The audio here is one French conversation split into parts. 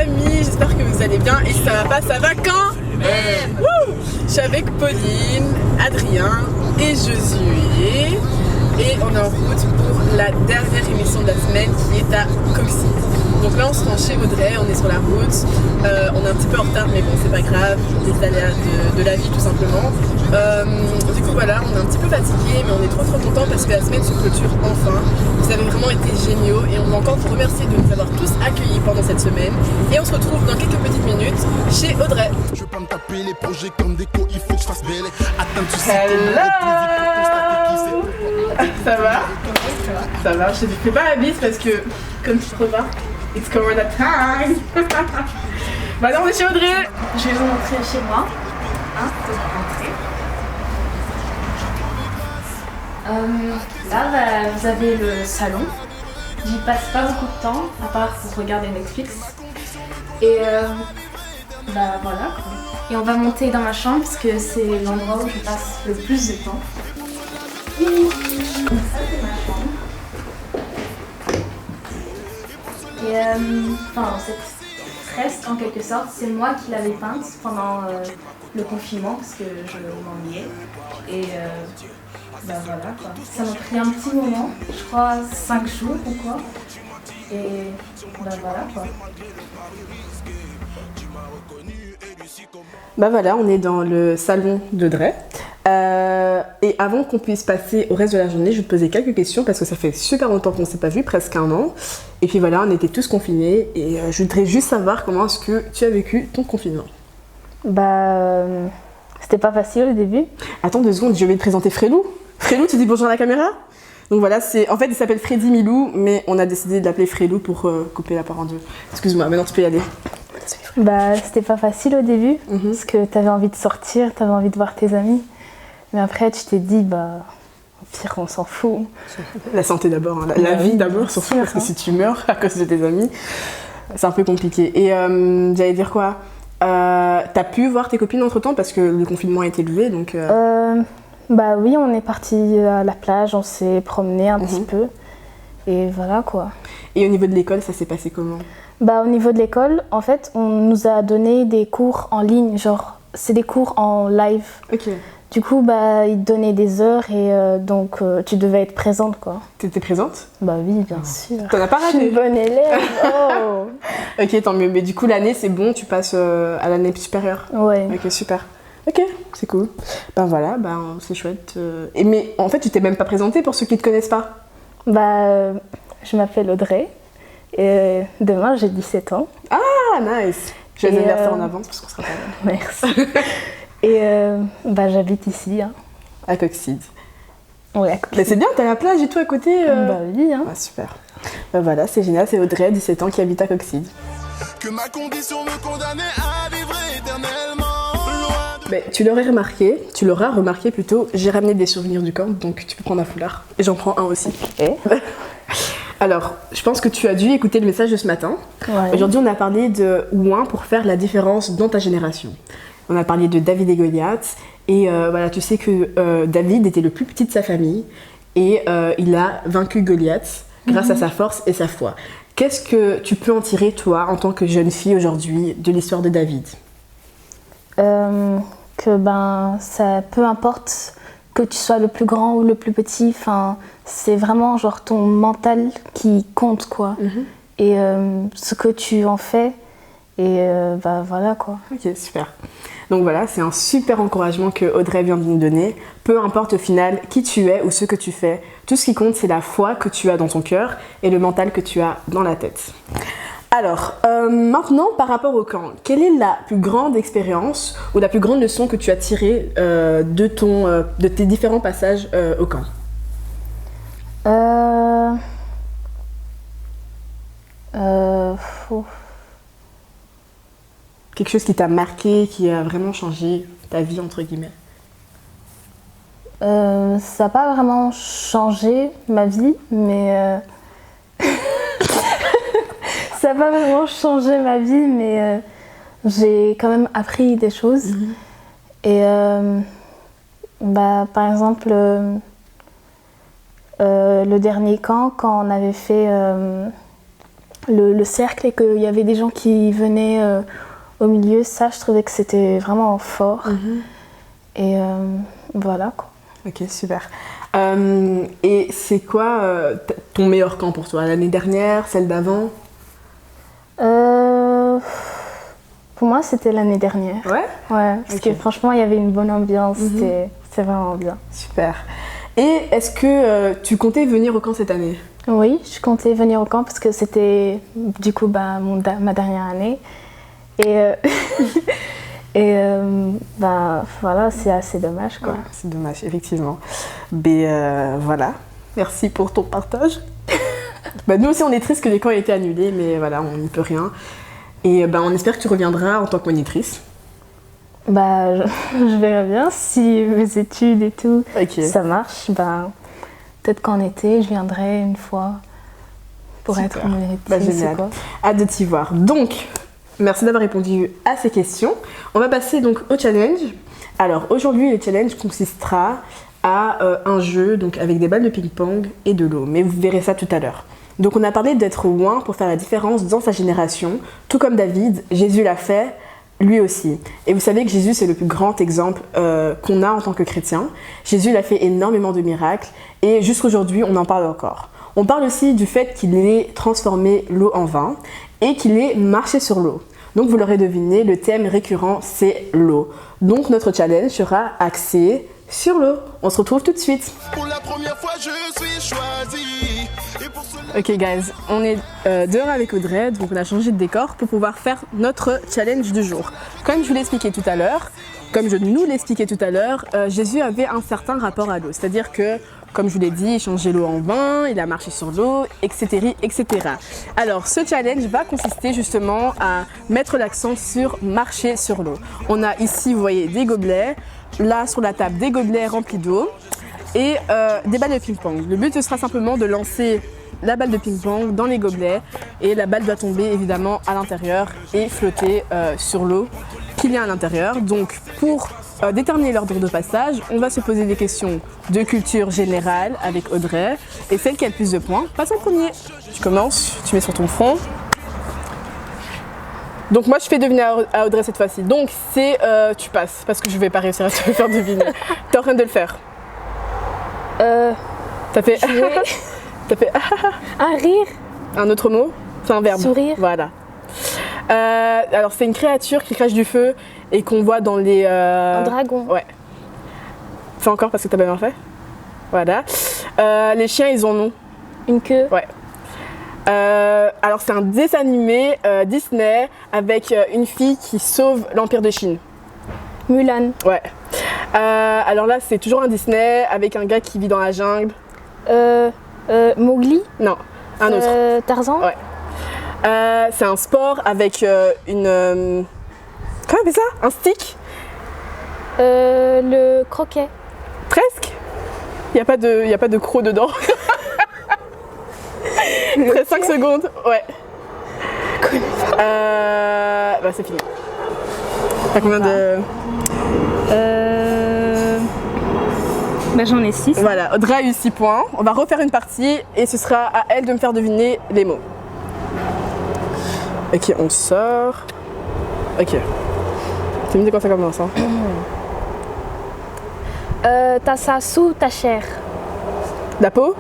amis, j'espère que vous allez bien et ça va pas, ça va quand même. Je suis avec Pauline, Adrien et Josué et on est en route pour la dernière émission de la semaine qui est à Coxy. Donc là on se rend chez Audrey, on est sur la route, on est un petit peu en retard mais bon c'est pas grave, les aléas de la vie tout simplement. Du coup voilà, on est un petit peu fatigué mais on est trop contents parce que la semaine se clôture enfin. Vous avez vraiment été géniaux et on veut encore vous remercier de nous avoir tous accueillis pendant cette semaine. Et on se retrouve dans quelques petites minutes chez Audrey. Je veux pas me taper les projets comme des co, il faut que je fasse belle. Atteindre tout Ça va? Ça va, je te fais pas la bise parce que comme tu te remarques, it's Corona time. Maintenant on est chez Audrey. Je vais vous montrer chez moi. Donc rentrez. Là, vous avez le salon. J'y passe pas beaucoup de temps, à part pour regarder Netflix. Et voilà quoi. Et on va monter dans ma chambre parce que c'est l'endroit où je passe le plus de temps. Et ça c'est ma chambre. Et cette fresque en quelque sorte, c'est moi qui l'avais peinte pendant le confinement parce que je m'ennuyais. Et voilà quoi. Ça m'a pris un petit moment, je crois 5 jours ou quoi. Et voilà quoi. Voilà, on est dans le salon d'Audrey. Et avant qu'on puisse passer au reste de la journée, je vais te poser quelques questions parce que ça fait super longtemps qu'on ne s'est pas vu, presque 1 an. Et puis voilà, on était tous confinés et je voudrais juste savoir comment est-ce que tu as vécu ton confinement. C'était pas facile au début. Attends 2 secondes, je vais te présenter Frélou. Frélou, tu dis bonjour à la caméra? Donc voilà, en fait il s'appelle Freddy Milou, mais on a décidé de l'appeler Frélou pour couper la part en deux. Excuse-moi, maintenant tu peux y aller. C'était pas facile au début, parce que t'avais envie de sortir, t'avais envie de voir tes amis. Mais après, tu t'es dit, au pire, on s'en fout. La santé d'abord, hein. La vie d'abord, surtout, parce que si tu meurs à cause de tes amis, c'est un peu compliqué. Et j'allais dire quoi? T'as pu voir tes copines entre-temps, parce que le confinement a été levé, donc... Oui, on est parti à la plage, on s'est promené un petit peu. Et voilà, quoi. Et au niveau de l'école, ça s'est passé comment? Au niveau de l'école, en fait, on nous a donné des cours en ligne, genre, c'est des cours en live. Ok. Du coup, ils te donnaient des heures et donc tu devais être présente, quoi. T'étais présente? Oui, bien sûr. T'en as pas raté? Je suis une bonne élève. Oh. Ok, tant mieux. Mais du coup, l'année, c'est bon, tu passes à l'année supérieure? Ouais. Ok, super. Ok, c'est cool. Voilà, c'est chouette. Mais en fait, tu t'es même pas présentée pour ceux qui te connaissent pas? Je m'appelle Audrey et demain j'ai 17 ans. Ah, nice! Je vais anniversaire en avance parce qu'on sera pas là. Merci. Et j'habite ici. Hein. À Coxy. Oui, à Coxy. Mais c'est bien, t'as la plage et tout à côté. Oui. Hein. Super. Voilà, c'est génial, c'est Audrey, 17 ans, qui habite à Coxy. Que ma condition me condamnait à vivre éternellement. Tu l'auras remarqué plutôt, j'ai ramené des souvenirs du camp, donc tu peux prendre un foulard. Et j'en prends un aussi. Okay. Alors, je pense que tu as dû écouter le message de ce matin. Ouais. Aujourd'hui, on a parlé de ouin pour faire la différence dans ta génération. On a parlé de David et Goliath. Et tu sais que David était le plus petit de sa famille. Et il a vaincu Goliath grâce à sa force et sa foi. Qu'est-ce que tu peux en tirer, toi, en tant que jeune fille aujourd'hui, de l'histoire de David? Ça, peu importe que tu sois le plus grand ou le plus petit, c'est vraiment genre ton mental qui compte, quoi. Et ce que tu en fais, et voilà, quoi. Ok, super. Donc voilà, c'est un super encouragement que Audrey vient de nous donner. Peu importe au final qui tu es ou ce que tu fais, tout ce qui compte, c'est la foi que tu as dans ton cœur et le mental que tu as dans la tête. Alors, maintenant, par rapport au camp, quelle est la plus grande expérience ou la plus grande leçon que tu as tirée de tes différents passages au camp? Quelque chose qui t'a marqué, qui a vraiment changé ta vie, entre guillemets? Ça n'a pas vraiment changé ma vie, mais... Ça n'a pas vraiment changé ma vie, mais j'ai quand même appris des choses. Et par exemple, le dernier camp, quand on avait fait le cercle et qu'il y avait des gens qui venaient au milieu, ça je trouvais que c'était vraiment fort. Et voilà quoi. Ok, super. Et c'est quoi ton meilleur camp pour toi? L'année dernière, celle d'avant? Pour moi, c'était l'année dernière. Ouais? Ouais, parce que franchement, il y avait une bonne ambiance, c'était vraiment bien. Super. Et est-ce que tu comptais venir au camp cette année? Oui, je comptais venir au camp parce que c'était du coup ma dernière année. Et, voilà, c'est assez dommage quoi. Ouais, c'est dommage, effectivement. Mais voilà, merci pour ton partage. Nous aussi, on est triste que les camps aient été annulés, mais voilà, on n'y peut rien. Et on espère que tu reviendras en tant que monitrice. Je verrai bien si mes études et tout, ça marche. Peut-être qu'en été, je viendrai une fois pour être monitrice. Génial. Hâte de t'y voir. Donc, merci d'avoir répondu à ces questions. On va passer donc au challenge. Alors, aujourd'hui, le challenge consistera à un jeu donc, avec des balles de ping-pong et de l'eau. Mais vous verrez ça tout à l'heure. Donc, on a parlé d'être loin pour faire la différence dans sa génération. Tout comme David, Jésus l'a fait, lui aussi. Et vous savez que Jésus, c'est le plus grand exemple qu'on a en tant que chrétien. Jésus, il a fait énormément de miracles. Et jusqu'aujourd'hui, on en parle encore. On parle aussi du fait qu'il ait transformé l'eau en vin et qu'il ait marché sur l'eau. Donc, vous l'aurez deviné, le thème récurrent, c'est l'eau. Donc, notre challenge sera axé sur l'eau. On se retrouve tout de suite. Pour la première fois, je suis choisi. Et pour cela... Ok guys, on est dehors avec Audrey, donc on a changé de décor pour pouvoir faire notre challenge du jour. Comme je vous l'ai expliqué tout à l'heure, Jésus avait un certain rapport à l'eau. C'est-à-dire que, comme je vous l'ai dit, il changeait l'eau en vin, il a marché sur l'eau, etc., etc. Alors, ce challenge va consister justement à mettre l'accent sur marcher sur l'eau. On a ici, vous voyez, des gobelets, là sur la table, des gobelets remplis d'eau et des balles de ping-pong. Le but sera simplement de lancer la balle de ping-pong dans les gobelets et la balle doit tomber évidemment à l'intérieur et flotter sur l'eau qu'il y a à l'intérieur. Donc pour déterminer l'ordre de passage, on va se poser des questions de culture générale avec Audrey et celle qui a le plus de points passe en premier. Tu commences, tu mets sur ton front. Donc moi je fais deviner à Audrey cette fois-ci. Donc c'est tu passes parce que je vais pas réussir à te faire deviner. T'es en train de le faire. T'as fait t'as fait Un rire. Un autre mot? C'est un verbe. Sourire. Voilà. Alors c'est une créature qui crache du feu et qu'on voit dans les... Un dragon. Ouais. Fais encore parce que t'as bien fait. Voilà. Les chiens ils ont nom. Une queue. Ouais. Alors c'est un dessin animé Disney avec une fille qui sauve l'Empire de Chine. Mulan. Ouais. Alors là c'est toujours un Disney avec un gars qui vit dans la jungle. Mowgli. Non, un autre. Tarzan. Ouais. C'est un sport avec une... Comment on appelle ça? Un stick? Le croquet. Presque. Il n'y a pas de croc dedans. Il reste 5 secondes. Ouais. C'est fini. T'as combien de... J'en ai 6. Voilà, Audrey a eu 6 points. On va refaire une partie et ce sera à elle de me faire deviner les mots. Ok, on sort. Ok. C'est mieux quand ça commence. Hein. T'as ça sous ta chair. La peau?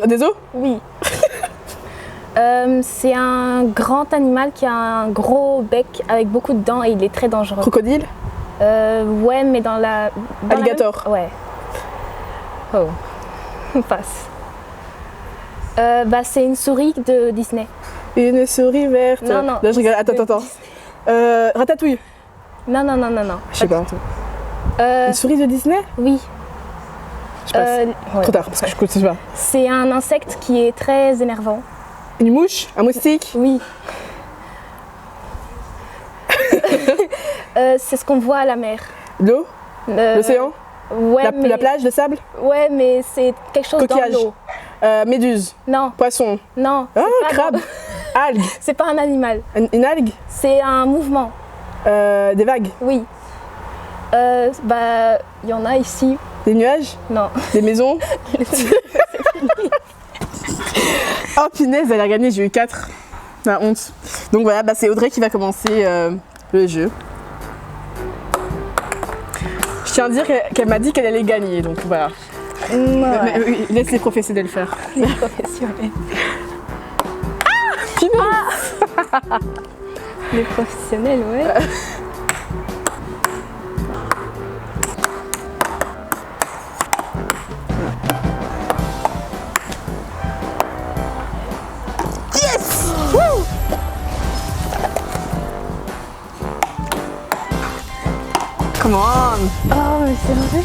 Des os? Oui. C'est un grand animal qui a un gros bec avec beaucoup de dents et il est très dangereux. Crocodile? Ouais, mais dans la... Alligator? Ouais. Oh. On passe. C'est une souris de Disney. Une souris verte. Non. Là, je rigole. Attends. Ratatouille? Non. Je sais pas. Une souris de Disney? Oui. Je passe. Ouais. Trop tard, parce que je sais pas. C'est un insecte qui est très énervant. Une mouche? Un moustique? Oui. C'est ce qu'on voit à la mer. L'eau? L'océan? Ouais, la plage de sable? Ouais, mais c'est quelque chose Coquillage. dans l'eau. Méduse? Non. Poisson? Non. Ah, c'est pas crabe? Algue? C'est pas un animal. Une algue? C'est un mouvement. Des vagues? Oui. Il y en a ici. Des nuages? Non. Des maisons? Oh punaise, elle a gagné, j'ai eu 4. La honte. Donc voilà, bah, c'est Audrey qui va commencer le jeu. Je tiens à dire qu'elle m'a dit qu'elle allait gagner, donc voilà. Mais, oui, laisse les professionnels faire. Les professionnels. Les professionnels, ouais. Yes! Woo! Come on! Oh, mais c'est vrai.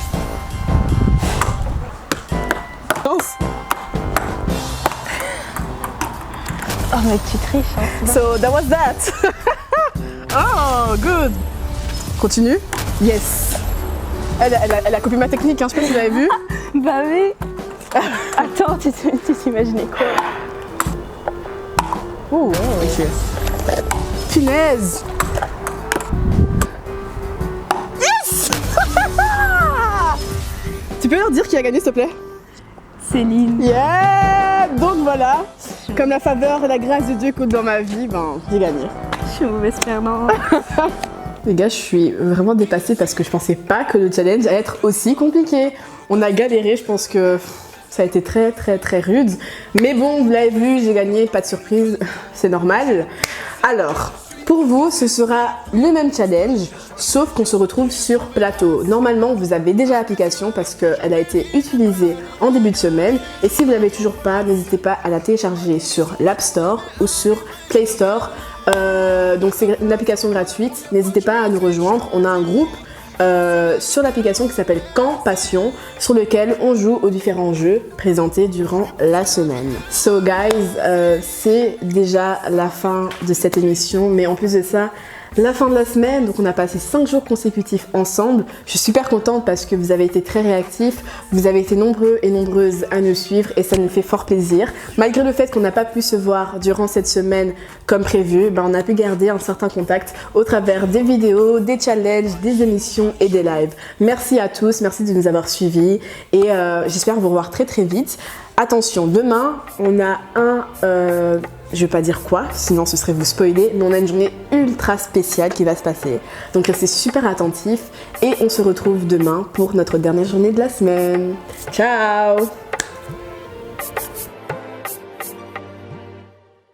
Danse. Oh, mais tu triches, hein. So that was that. Oh, good. Continue. Yes. Elle a copié ma technique, hein, je sais pas si vous l'avez vu. Bah oui. Attends, tu t'imaginais quoi? Oh, ok. Punaise. Yes. Tu peux leur dire qui a gagné, s'il te plaît? Céline. Yeah. Donc voilà, comme la faveur et la grâce de Dieu comptent dans ma vie, ben j'ai gagné. Je suis mauvaise perdante. Les gars, je suis vraiment dépassée parce que je pensais pas que le challenge allait être aussi compliqué. On a galéré, je pense que ça a été très rude. Mais bon, vous l'avez vu, j'ai gagné, pas de surprise, c'est normal. Alors, pour vous, ce sera le même challenge, sauf qu'on se retrouve sur plateau. Normalement, vous avez déjà l'application parce qu'elle a été utilisée en début de semaine. Et si vous ne l'avez toujours pas, n'hésitez pas à la télécharger sur l'App Store ou sur Play Store. Donc c'est une application gratuite, n'hésitez pas à nous rejoindre. On a un groupe sur l'application qui s'appelle Camp Passion, sur lequel on joue aux différents jeux présentés durant la semaine. So guys, c'est déjà la fin de cette émission, mais en plus de ça, la fin de la semaine, donc on a passé 5 jours consécutifs ensemble. Je suis super contente parce que vous avez été très réactifs, vous avez été nombreux et nombreuses à nous suivre et ça nous fait fort plaisir. Malgré le fait qu'on n'a pas pu se voir durant cette semaine comme prévu, ben on a pu garder un certain contact au travers des vidéos, des challenges, des émissions et des lives. Merci à tous, merci de nous avoir suivis et j'espère vous revoir très vite. Attention, demain, on a je vais pas dire quoi, sinon ce serait vous spoiler, mais on a une journée ultra spéciale qui va se passer. Donc restez super attentifs et on se retrouve demain pour notre dernière journée de la semaine. Ciao!